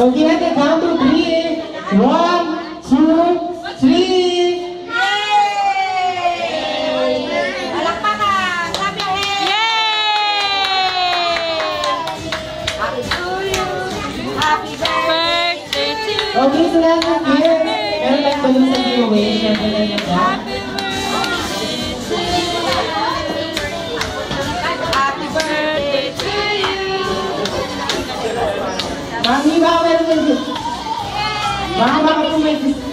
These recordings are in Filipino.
Okay, at the count of 3. 1, 2, 3. Yay! Palakpakan! Sabi ko, Yay! happy to you. Happy birthday to you. Okay, so lahat ng year, meron lang balong sa giveaway. Siyempre na yan na. Happy birthday to you. Mami, baka meron lang dito. Baka po may gusto.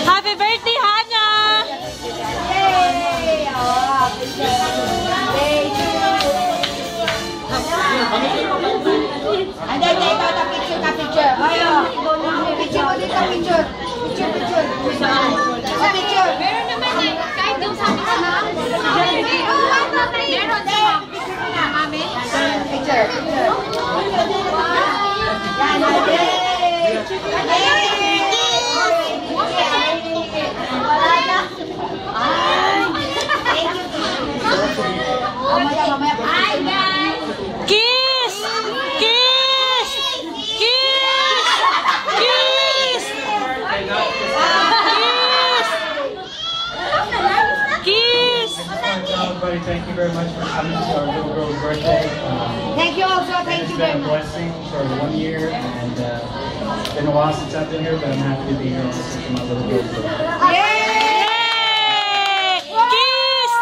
Happy birthday, Hannah! Yay! Happy birthday to you. Anday, ito, picture ka, picture. Ayo. Picture mo dito, picture. Picture. Picture. Meron naman eh. Kahit yung sabi ko na. Meron siya. Picture mo na, mami. Picture. Yan, Hi guys! Kiss! Kiss! Kiss! Kiss! Kiss! Kiss! Everybody, thank you very much for coming to our little girl's birthday. Thank you also, thank you It's very been a much. blessing for 1 year, and it's been a while since I've been here, but I'm happy to be here also for my little girl's birthday. Yay! Kiss!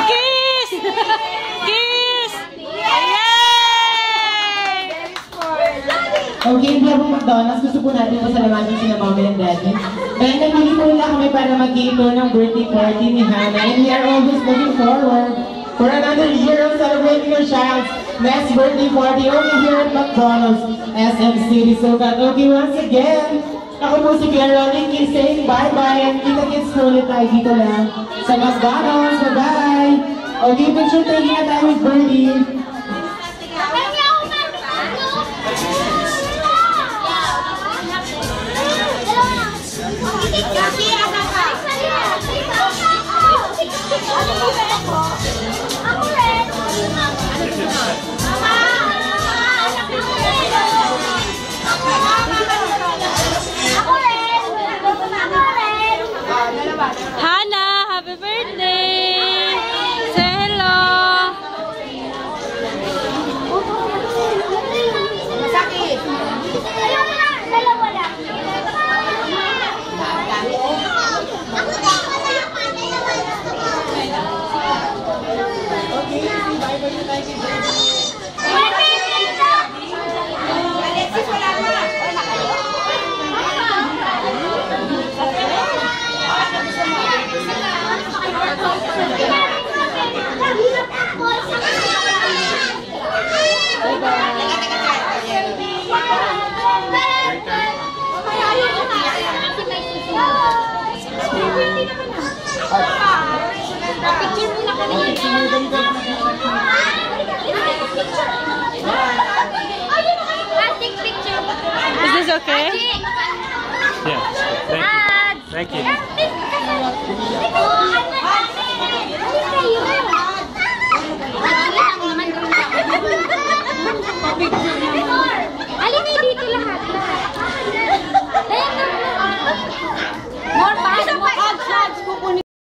Kiss! Kiss! Yay! Okay, hindi ako McDonald's. Gusto po natin pasalamatin sila Mommy and Daddy. Dahil nagpili po nila kami para mag-ito ng birthday party ni Hannah. And we are always looking forward for another year of celebrating your child's next birthday party only here at McDonald's, SM City. So that, okay, once again, ako po si Claire Linky saying bye-bye and kita-kits po ulit tayo dito lang sa McDonald's. Bye-bye! Okay, picture taking na tayo with Birdie. Hannah, happy birthday! Say hello! Masakit. Dalawa lang. Alexis, wala pa. Wala kayo? Picture muna kami. Take picture. Is this okay? Yeah, thank you. Thank you. Thank you.